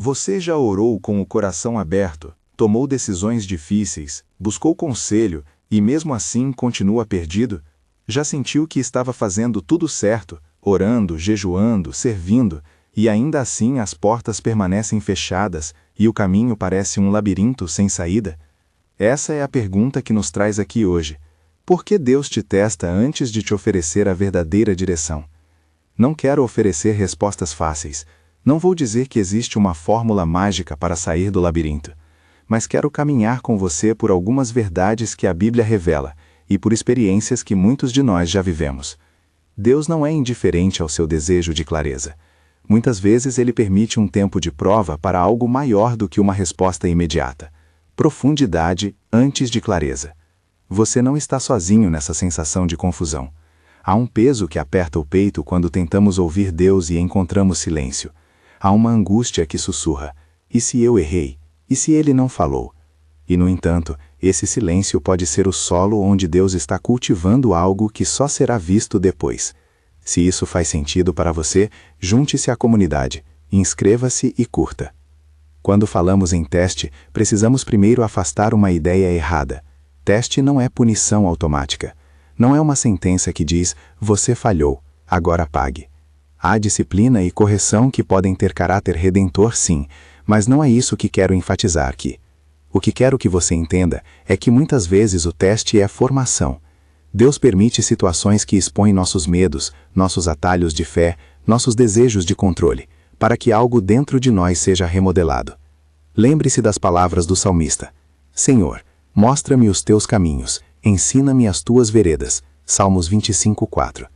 Você já orou com o coração aberto, tomou decisões difíceis, buscou conselho e mesmo assim continua perdido? Já sentiu que estava fazendo tudo certo, orando, jejuando, servindo, e ainda assim as portas permanecem fechadas e o caminho parece um labirinto sem saída? Essa é a pergunta que nos traz aqui hoje. Por que Deus te testa antes de te oferecer a verdadeira direção? Não quero oferecer respostas fáceis. Não vou dizer que existe uma fórmula mágica para sair do labirinto. Mas quero caminhar com você por algumas verdades que a Bíblia revela e por experiências que muitos de nós já vivemos. Deus não é indiferente ao seu desejo de clareza. Muitas vezes Ele permite um tempo de prova para algo maior do que uma resposta imediata. Profundidade antes de clareza. Você não está sozinho nessa sensação de confusão. Há um peso que aperta o peito quando tentamos ouvir Deus e encontramos silêncio. Há uma angústia que sussurra: e se eu errei? E se Ele não falou? E, no entanto, esse silêncio pode ser o solo onde Deus está cultivando algo que só será visto depois. Se isso faz sentido para você, junte-se à comunidade, inscreva-se e curta. Quando falamos em teste, precisamos primeiro afastar uma ideia errada. Teste não é punição automática. Não é uma sentença que diz, você falhou, agora pague. Há disciplina e correção que podem ter caráter redentor, sim, mas não é isso que quero enfatizar aqui. O que quero que você entenda é que muitas vezes o teste é formação. Deus permite situações que expõem nossos medos, nossos atalhos de fé, nossos desejos de controle, para que algo dentro de nós seja remodelado. Lembre-se das palavras do salmista. Senhor, mostra-me os teus caminhos, ensina-me as tuas veredas. Salmos 25:4.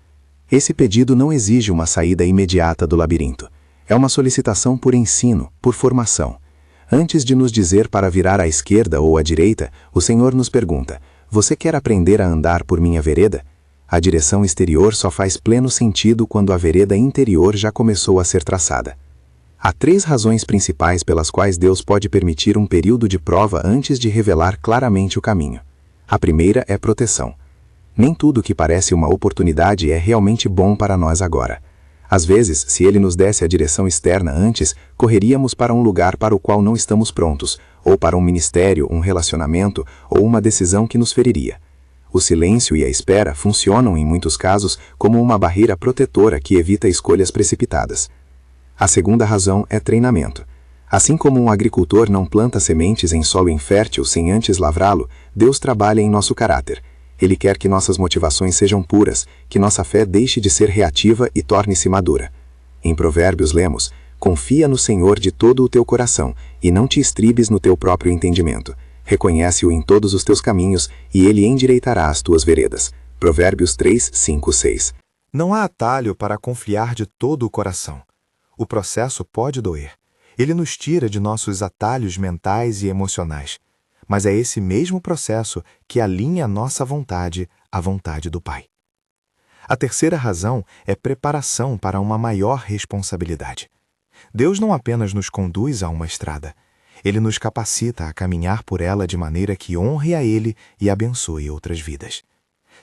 Esse pedido não exige uma saída imediata do labirinto. É uma solicitação por ensino, por formação. Antes de nos dizer para virar à esquerda ou à direita, o Senhor nos pergunta, você quer aprender a andar por minha vereda? A direção exterior só faz pleno sentido quando a vereda interior já começou a ser traçada. Há 3 razões principais pelas quais Deus pode permitir um período de prova antes de revelar claramente o caminho. A primeira é proteção. Nem tudo que parece uma oportunidade é realmente bom para nós agora. Às vezes, se Ele nos desse a direção externa antes, correríamos para um lugar para o qual não estamos prontos, ou para um ministério, um relacionamento, ou uma decisão que nos feriria. O silêncio e a espera funcionam, em muitos casos, como uma barreira protetora que evita escolhas precipitadas. A segunda razão é treinamento. Assim como um agricultor não planta sementes em solo infértil sem antes lavrá-lo, Deus trabalha em nosso caráter. Ele quer que nossas motivações sejam puras, que nossa fé deixe de ser reativa e torne-se madura. Em Provérbios lemos, confia no Senhor de todo o teu coração, e não te estribes no teu próprio entendimento. Reconhece-o em todos os teus caminhos, e ele endireitará as tuas veredas. Provérbios 3, 5, 6. Não há atalho para confiar de todo o coração. O processo pode doer. Ele nos tira de nossos atalhos mentais e emocionais. Mas é esse mesmo processo que alinha a nossa vontade à vontade do Pai. A terceira razão é preparação para uma maior responsabilidade. Deus não apenas nos conduz a uma estrada, Ele nos capacita a caminhar por ela de maneira que honre a Ele e abençoe outras vidas.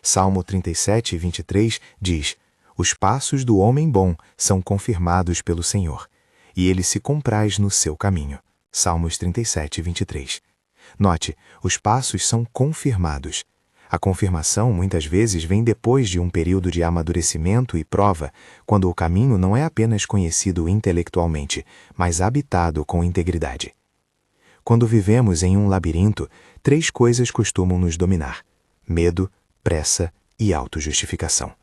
Salmo 37, 23 diz, os passos do homem bom são confirmados pelo Senhor, e Ele se compraz no seu caminho. Salmos 37, 23. Note, os passos são confirmados. A confirmação muitas vezes vem depois de um período de amadurecimento e prova, quando o caminho não é apenas conhecido intelectualmente, mas habitado com integridade. Quando vivemos em um labirinto, 3 coisas costumam nos dominar: medo, pressa e autojustificação.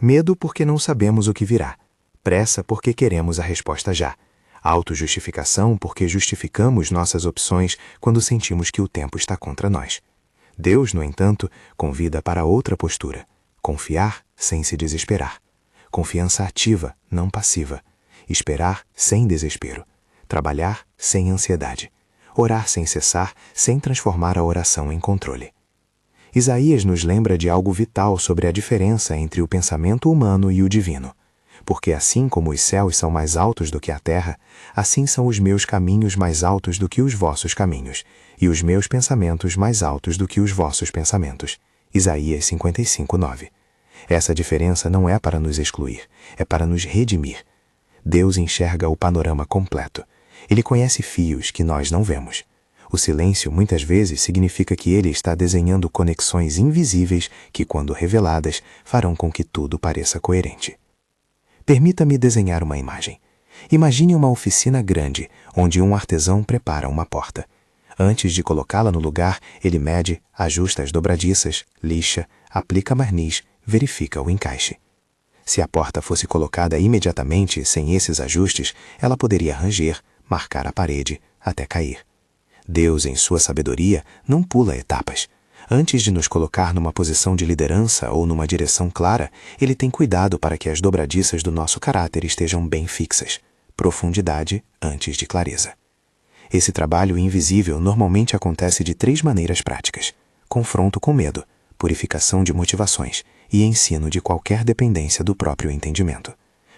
Medo porque não sabemos o que virá. Pressa porque queremos a resposta já. Autojustificação porque justificamos nossas opções quando sentimos que o tempo está contra nós. Deus, no entanto, convida para outra postura: confiar sem se desesperar. Confiança ativa, não passiva. Esperar sem desespero. Trabalhar sem ansiedade. Orar sem cessar, sem transformar a oração em controle. Isaías nos lembra de algo vital sobre a diferença entre o pensamento humano e o divino. Porque assim como os céus são mais altos do que a terra, assim são os meus caminhos mais altos do que os vossos caminhos, e os meus pensamentos mais altos do que os vossos pensamentos. Isaías 55, 9. Essa diferença não é para nos excluir, é para nos redimir. Deus enxerga o panorama completo. Ele conhece fios que nós não vemos. O silêncio muitas vezes significa que ele está desenhando conexões invisíveis que, quando reveladas, farão com que tudo pareça coerente. Permita-me desenhar uma imagem. Imagine uma oficina grande, onde um artesão prepara uma porta. Antes de colocá-la no lugar, ele mede, ajusta as dobradiças, lixa, aplica verniz, verifica o encaixe. Se a porta fosse colocada imediatamente, sem esses ajustes, ela poderia ranger, marcar a parede, até cair. Deus, em sua sabedoria, não pula etapas. Antes de nos colocar numa posição de liderança ou numa direção clara, Ele tem cuidado para que as dobradiças do nosso caráter estejam bem fixas. Profundidade antes de clareza. Esse trabalho invisível normalmente acontece de 3 maneiras práticas: confronto com medo, purificação de motivações e ensino de qualquer dependência do próprio entendimento.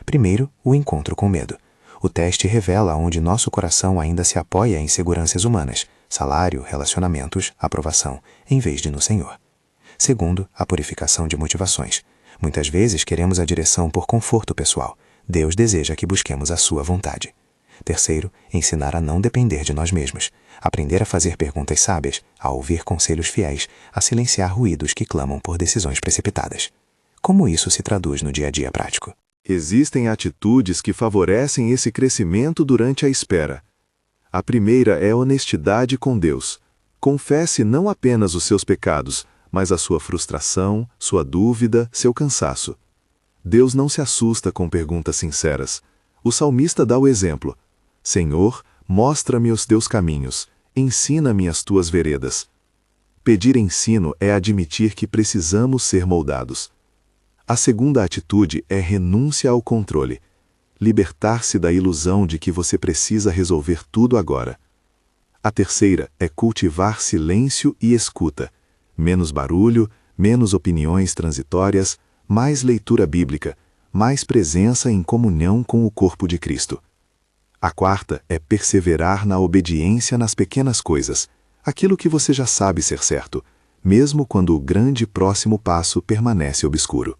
Primeiro, o encontro com medo. O teste revela onde nosso coração ainda se apoia em seguranças humanas, salário, relacionamentos, aprovação, em vez de no Senhor. Segundo, a purificação de motivações. Muitas vezes queremos a direção por conforto pessoal. Deus deseja que busquemos a sua vontade. Terceiro, ensinar a não depender de nós mesmos. Aprender a fazer perguntas sábias, a ouvir conselhos fiéis, a silenciar ruídos que clamam por decisões precipitadas. Como isso se traduz no dia a dia prático? Existem atitudes que favorecem esse crescimento durante a espera. A primeira é honestidade com Deus. Confesse não apenas os seus pecados, mas a sua frustração, sua dúvida, seu cansaço. Deus não se assusta com perguntas sinceras. O salmista dá o exemplo: Senhor, mostra-me os teus caminhos, ensina-me as tuas veredas. Pedir ensino é admitir que precisamos ser moldados. A segunda atitude é renúncia ao controle. Libertar-se da ilusão de que você precisa resolver tudo agora. A terceira é cultivar silêncio e escuta. Menos barulho, menos opiniões transitórias, mais leitura bíblica, mais presença em comunhão com o corpo de Cristo. A quarta é perseverar na obediência nas pequenas coisas, aquilo que você já sabe ser certo, mesmo quando o grande próximo passo permanece obscuro.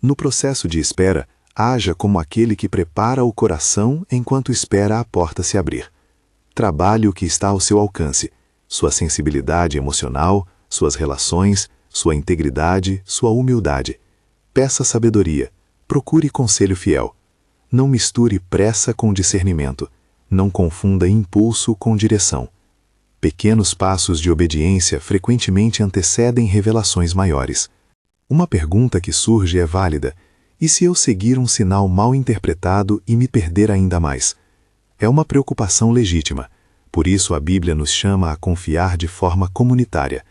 No processo de espera, haja como aquele que prepara o coração enquanto espera a porta se abrir. Trabalhe o que está ao seu alcance: sua sensibilidade emocional, suas relações, sua integridade, sua humildade. Peça sabedoria. Procure conselho fiel. Não misture pressa com discernimento. Não confunda impulso com direção. Pequenos passos de obediência frequentemente antecedem revelações maiores. Uma pergunta que surge é válida: e se eu seguir um sinal mal interpretado e me perder ainda mais? É uma preocupação legítima. Por isso a Bíblia nos chama a confiar de forma comunitária.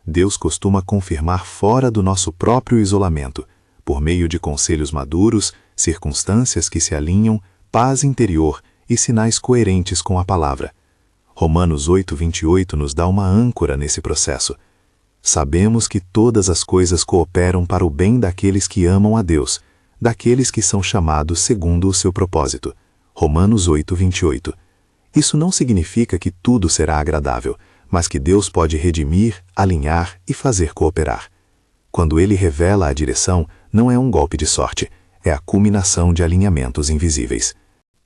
Deus costuma confirmar fora do nosso próprio isolamento, por meio de conselhos maduros, circunstâncias que se alinham, paz interior e sinais coerentes com a palavra. Romanos 8:28 nos dá uma âncora nesse processo. Sabemos que todas as coisas cooperam para o bem daqueles que amam a Deus, daqueles que são chamados segundo o seu propósito. Romanos 8:28. Isso não significa que tudo será agradável, mas que Deus pode redimir, alinhar e fazer cooperar. Quando Ele revela a direção, não é um golpe de sorte, é a culminação de alinhamentos invisíveis.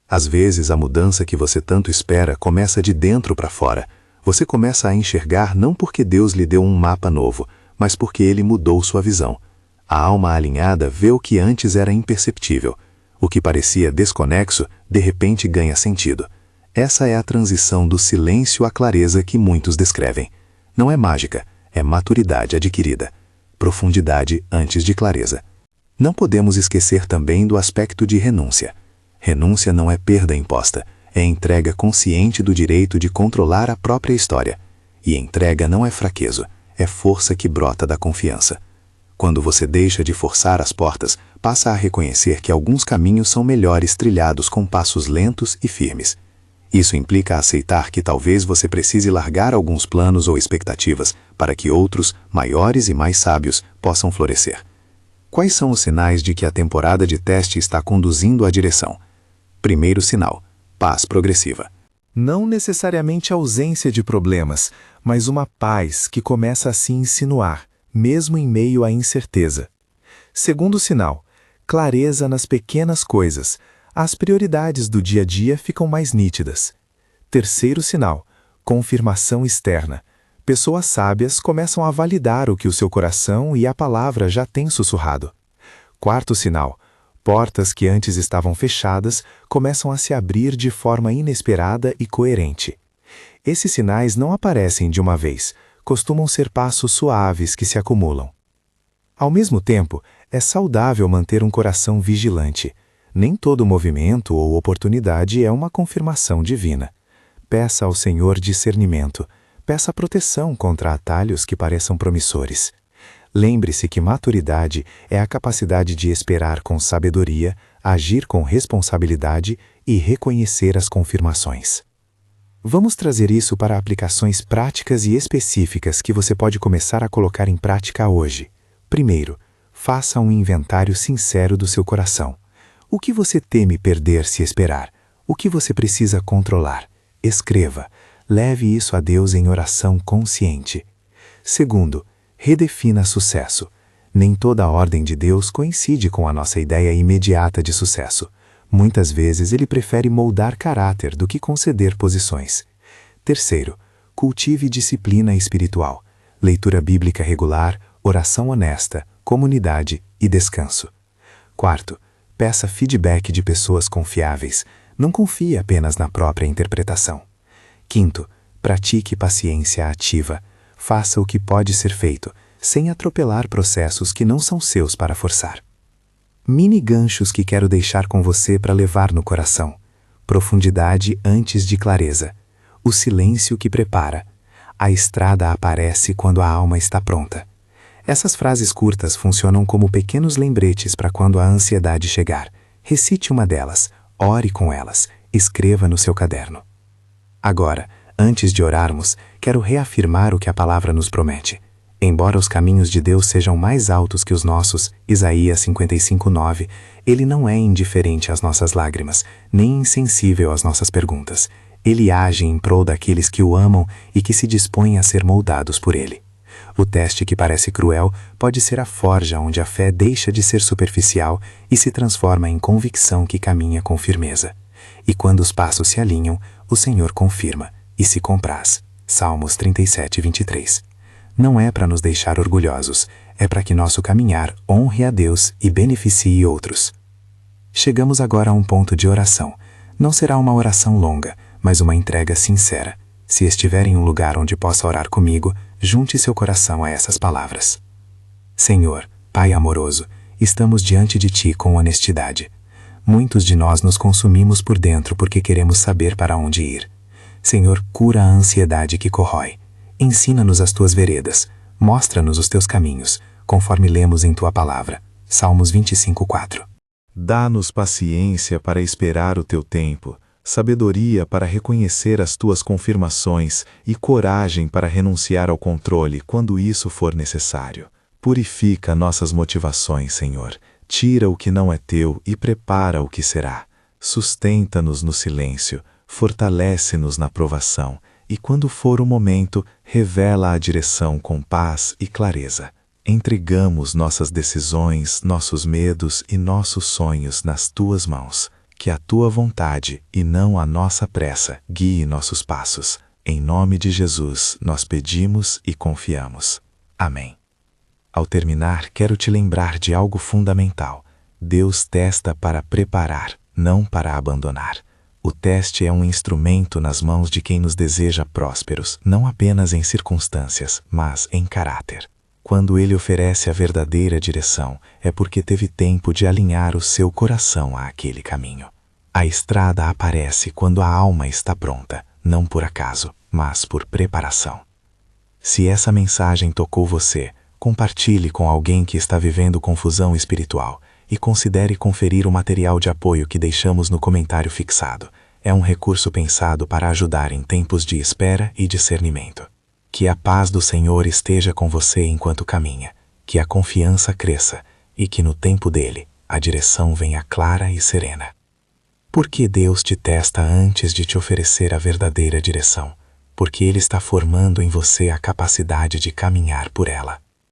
Às vezes, a mudança que você tanto espera começa de dentro para fora. Você começa a enxergar não porque Deus lhe deu um mapa novo, mas porque Ele mudou sua visão. A alma alinhada vê o que antes era imperceptível. O que parecia desconexo, de repente ganha sentido. Essa é a transição do silêncio à clareza que muitos descrevem. Não é mágica, é maturidade adquirida. Profundidade antes de clareza. Não podemos esquecer também do aspecto de renúncia. Renúncia não é perda imposta, é entrega consciente do direito de controlar a própria história. E entrega não é fraqueza, é força que brota da confiança. Quando você deixa de forçar as portas, passa a reconhecer que alguns caminhos são melhores trilhados com passos lentos e firmes. Isso implica aceitar que talvez você precise largar alguns planos ou expectativas para que outros, maiores e mais sábios, possam florescer. Quais são os sinais de que a temporada de teste está conduzindo à direção? Primeiro sinal: paz progressiva. Não necessariamente ausência de problemas, mas uma paz que começa a se insinuar, mesmo em meio à incerteza. Segundo sinal: clareza nas pequenas coisas. As prioridades do dia a dia ficam mais nítidas. Terceiro sinal: confirmação externa. Pessoas sábias começam a validar o que o seu coração e a palavra já têm sussurrado. Quarto sinal: portas que antes estavam fechadas começam a se abrir de forma inesperada e coerente. Esses sinais não aparecem de uma vez, costumam ser passos suaves que se acumulam. Ao mesmo tempo, é saudável manter um coração vigilante. Nem todo movimento ou oportunidade é uma confirmação divina. Peça ao Senhor discernimento. Peça proteção contra atalhos que pareçam promissores. Lembre-se que maturidade é a capacidade de esperar com sabedoria, agir com responsabilidade e reconhecer as confirmações. Vamos trazer isso para aplicações práticas e específicas que você pode começar a colocar em prática hoje. Primeiro, faça um inventário sincero do seu coração. O que você teme perder se esperar? O que você precisa controlar? Escreva. Leve isso a Deus em oração consciente. Segundo, redefina sucesso. Nem toda a ordem de Deus coincide com a nossa ideia imediata de sucesso. Muitas vezes ele prefere moldar caráter do que conceder posições. Terceiro, cultive disciplina espiritual. Leitura bíblica regular, oração honesta, comunidade e descanso. Quarto, peça feedback de pessoas confiáveis. Não confie apenas na própria interpretação. Quinto, pratique paciência ativa. Faça o que pode ser feito, sem atropelar processos que não são seus para forçar. Mini ganchos que quero deixar com você para levar no coração. Profundidade antes de clareza. O silêncio que prepara. A estrada aparece quando a alma está pronta. Essas frases curtas funcionam como pequenos lembretes para quando a ansiedade chegar. Recite uma delas, ore com elas, escreva no seu caderno. Agora, antes de orarmos, quero reafirmar o que a palavra nos promete. Embora os caminhos de Deus sejam mais altos que os nossos, Isaías 55:9, Ele não é indiferente às nossas lágrimas, nem insensível às nossas perguntas. Ele age em prol daqueles que o amam e que se dispõem a ser moldados por Ele. O teste que parece cruel pode ser a forja onde a fé deixa de ser superficial e se transforma em convicção que caminha com firmeza. E quando os passos se alinham, o Senhor confirma e se compraz. Salmos 37:23. Não é para nos deixar orgulhosos, é para que nosso caminhar honre a Deus e beneficie outros. Chegamos agora a um ponto de oração. Não será uma oração longa, mas uma entrega sincera. Se estiver em um lugar onde possa orar comigo, junte seu coração a essas palavras. Senhor, Pai amoroso, estamos diante de Ti com honestidade. Muitos de nós nos consumimos por dentro porque queremos saber para onde ir. Senhor, cura a ansiedade que corrói. Ensina-nos as Tuas veredas. Mostra-nos os Teus caminhos, conforme lemos em Tua palavra. Salmos 25:4. Dá-nos paciência para esperar o Teu tempo, sabedoria para reconhecer as Tuas confirmações e coragem para renunciar ao controle quando isso for necessário. Purifica nossas motivações, Senhor. Tira o que não é Teu e prepara o que será. Sustenta-nos no silêncio, fortalece-nos na provação e, quando for o momento, revela a direção com paz e clareza. Entregamos nossas decisões, nossos medos e nossos sonhos nas Tuas mãos. Que a Tua vontade, e não a nossa pressa, guie nossos passos. Em nome de Jesus, nós pedimos e confiamos. Amém. Ao terminar, quero te lembrar de algo fundamental. Deus testa para preparar, não para abandonar. O teste é um instrumento nas mãos de quem nos deseja prósperos, não apenas em circunstâncias, mas em caráter. Quando Ele oferece a verdadeira direção, é porque teve tempo de alinhar o seu coração àquele caminho. A estrada aparece quando a alma está pronta, não por acaso, mas por preparação. Se essa mensagem tocou você, compartilhe com alguém que está vivendo confusão espiritual e considere conferir o material de apoio que deixamos no comentário fixado. É um recurso pensado para ajudar em tempos de espera e discernimento. Que a paz do Senhor esteja com você enquanto caminha, que a confiança cresça e que no tempo dele a direção venha clara e serena. Porque Deus te testa antes de te oferecer a verdadeira direção, porque Ele está formando em você a capacidade de caminhar por ela.